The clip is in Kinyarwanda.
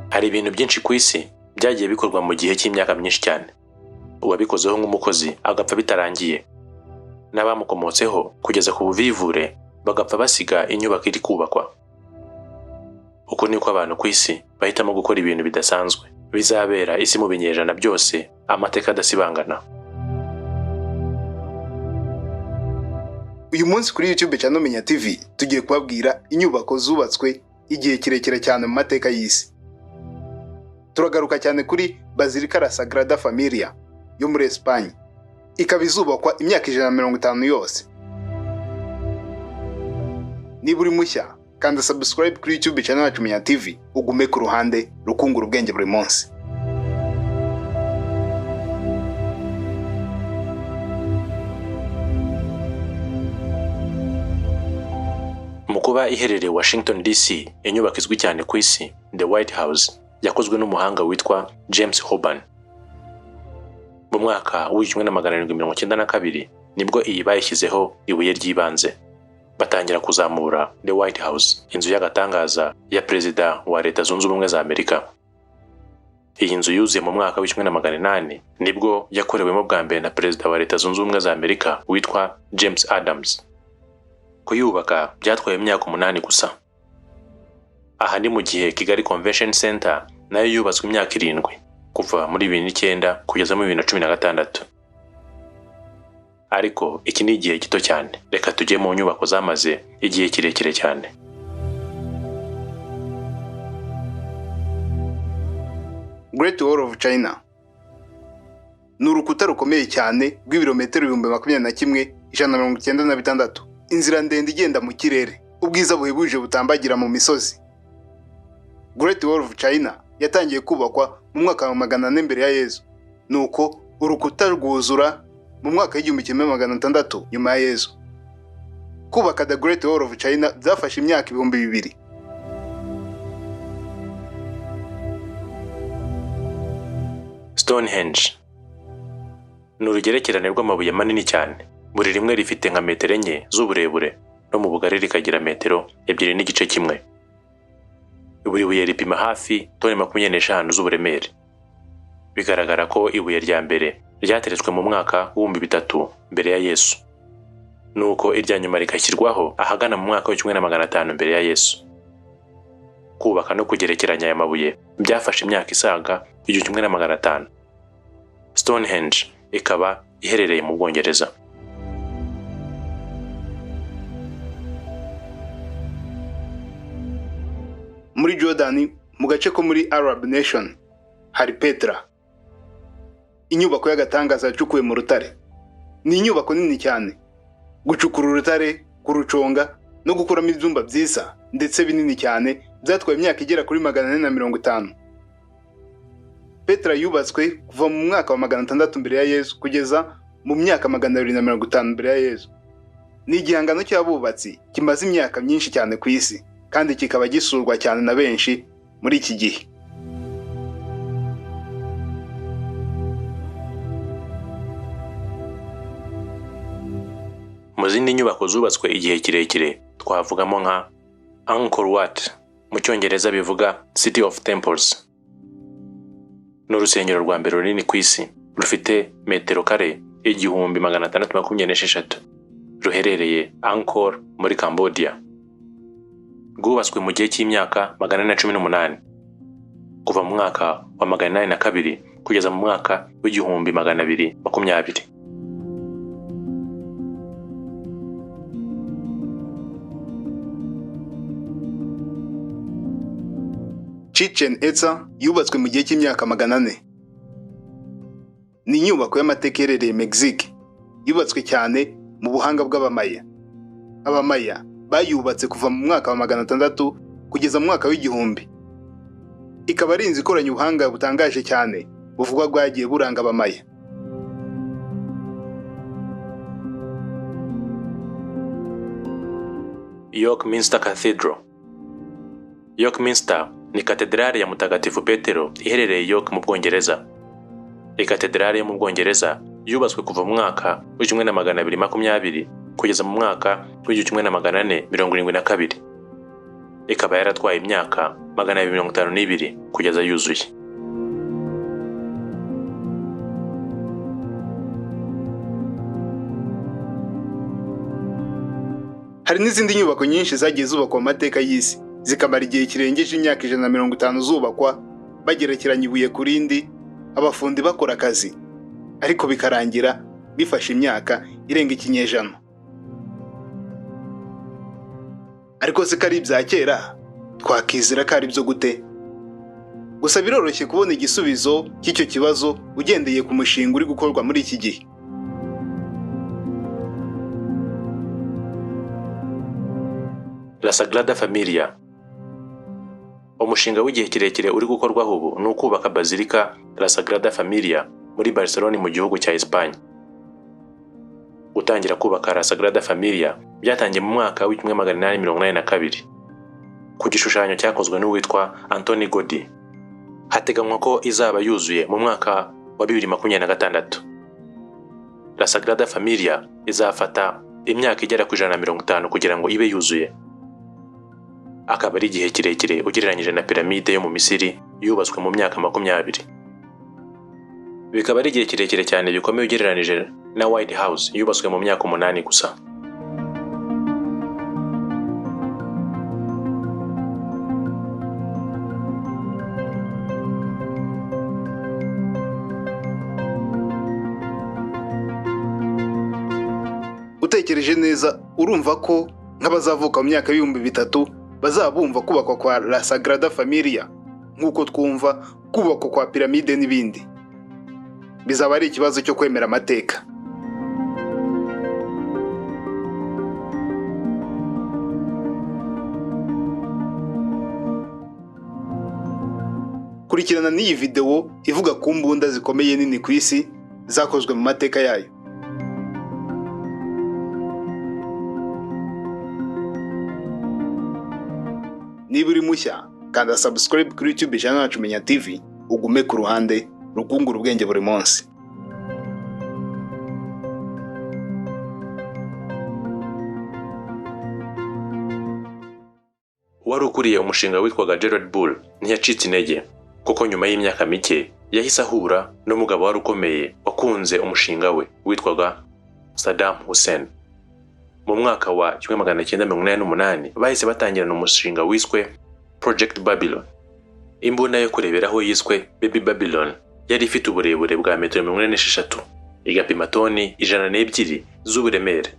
Hari ibintu byinshi ku isi byagiye bikorwa mu gihe cy'imyaka myinshi cyane. Uwabikozeho nk'umukozi agapfa bitarangiye, n'abamukomotseho kugeza ku buvivure bagapfa basiga inyubako iri kubakwa. Uko niko abantu ku isi bahitamo gukora ibintu bidasanzwe bizabera isi mu binyejana byose, amateka adasibangana. Uyu munsi kuri YouTube cyane Menya TV tugiye kubabwira inyubako zubatswe igihe kirekire cyane mu mateka y'isi. Turagaruka cyane kuri Bazilika la Sagrada Familia yo muri Espagne, ikaba izubakwa imyaka 150 yose. Niba uri mushya kanda subscribe kuri YouTube channel yacu Menya TV, ugume ku ruhande rukungura ubwenge buri munsi. Mu kuba iherereye Washington DC, inyubako izwi cyane ku isi The White House yakozwe n'umuhanga witwa James Hoban. Mu mwaka w'1792 nibwo iyi bayishyizeho ibuye ry'ibanze, batangira kuzamura The White House, inzu y'agatangaza ya Perezida wa Leta Zunze Ubumwe za Amerika. Iyi nzu yuzuye mu mwaka w'1800 nibwo yakorewemo bwa mbere na Perezida wa Leta Zunze Ubumwe za Amerika witwa James Adams. Kuyubaka byatwaye imyaka 8 gusa. Aha ni mu gihe Kigali Convention Centre nayo yubatswe imyaka 7 kuva muri 2009 kugeza muri 2016. Ariko iki ni igihe gito cyane. Reka tujye mu nyubako zamaze igihe kirekire cyane. Great Wall of China ni urukuta rukomeye cyane rw'ibirometero 21,196. Inzira ndende igenda mu kirere, ubwiza buhebuje butambagira mu misozi. Great Wall of China yatangiye kubakwa mu mwaka wa 400 mbere ya Yesu, nuko urukuta rwuzura mu mwaka w'1600 nyuma ya Yesu. Kubaka The Great Wall of China byafashe imyaka 2000. Stonehenge ni urugerekerane rw'amabuye manini cyane, buri rimwe rifite nka metero 4 z'uburebure no mu bugari rikagira metero 2.1. Buri buye ripima hafi toni 25 z'uburemere. Bigaragara ko ibuye rya mbere ryateretswe mu mwaka w'3000 mbere ya Yesu, nuko irya nyuma rikashyirwaho ahagana mu mwaka w'1500 mbere ya Yesu. Kubaka no kugerekeranya aya mabuye byafashe imyaka isaga 1500. Stonehenge ikaba iherereye mu Bwongereza. Muri Jordan, mu gace ko muri Arab Nation, hari Petra, inyubako y'agatangaza yacukuwe mu rutare. Ni inyubako nini cyane. Gucukura urutare, kuruconga no gukuramo ibyumba byiza ndetse binini cyane byatwaye imyaka igera kuri 450. Petra yubatswe kuva mu mwaka wa 600 mbere ya Yesu kugeza mu myaka 250 mbere ya Yesu. Ni igihangano cy'abubatsi kimaze imyaka myinshi cyane ku isi, kandi kikaba gisurwa cyane na benshi muri iki gihe. Mu zindi nyubako zubatswe igihe kirekire twavugamo nka Angkor Wat, mu Cyongereza bivuga City of Temples. Ni urusengero rwa mbere runini ku isi, rufite metero kare 1626, ruherereye Angkor muri Cambodia. Rwubatswe mu gihe cy'imyaka 418 kuva mu mwaka wa 802 kugeza mu mwaka w'1220. Chichen Itza yubatswe mu gihe cy'imyaka 400. Ni inyubako y'amateka iherereye Mexique, yubatswe cyane mu buhanga bw'Abamaya. Abamaya bayubatse kuva mu mwaka wa 600 kugeza mu mwaka w'1000. Ikaba ari inzu ikoranye ubuhanga butangaje cyane buvugwa bwagiye buranga Abamaya. York Minster Cathedral. York Minster ni katedrali ya Mutagatifu Petero iherereye York mu Bwongereza. Iyi katedrali yo mu Bwongereza yubatswe kuva mu mwaka w'1220 kugeza mu mwaka w'1472. ikaba yaratwaye imyaka 252 kugeza yuzuye. Hari n'izindi nyubako nyinshi zagiye zubakwa mu mateka y'isi zikamara igihe kirengeje imyaka 150 zubakwa, bagerekeranya ibuye ku rindi, abafundi bakora akazi, ariko bikarangira bifashe imyaka irenga ikinyejana. Ariko se kari ibya kera twakizera ko ari byo gute? Gusa biroroshye kubona igisubizo cy'icyo kibazo ugendeye ku mushinga uri gukorwa muri iki gihe. La Sagrada Familia. Umushinga w'igihe kirekire uri gukorwaho ubu ni ukubaka Bazilika La Sagrada Familia muri Barcelona mu gihugu cya Espagne. Gutangira kubaka La Sagrada Familia byatangiye mu mwaka wa 1882 ku gishushanyo cyakozwe n'uwitwa Anthony Gaudi. Hateganywa ko izaba yuzuye mu mwaka wa 2026. La Sagrada Familia izafata imyaka igera ku 150 kugira ngo ibe yuzuye. Akaba ari igihe kirekire ugereranyije na piramide yo mu Misiri yubatswe mu myaka 20. Bikaba ari igihe kirekire cyane bikomeye ugereranije na White House yubatswe mu myaka 8 gusa. Utekereje neza urumva ko nk'abazavuka mu myaka y'ibihumbi 3 bazabumva kubakwa kwa La Sagrada Familia nk'uko twumva kubakwa kwa piramide n'ibindi. Bizaba ari ikibazo cyo kwemera amateka. Kurikirana n'iyi video ivuga ku mbunda zikomeye nini ku isi zakozwe mu mateka yayo. Niba uri mushya, kanda subscribe kuri YouTube channel yacu Menya TV, ugume ku ruhande rukungura ubwenge buri munsi. Wari ukuriye umushinga witwaga Gerard Bull ntiyacitse intege, kuko nyuma y'imyaka mike yahise ahura n'umugabo wari ukomeye wakunze umushinga we witwaga Saddam Hussein. Mu mwaka wa 1988 bahise batangirana umushinga wiswe Project Babylon. Imbunda yo kureberaho yiswe Baby Babylon yari ifite uburebure bwa metero 46, igapima toni 102 z'uburemere.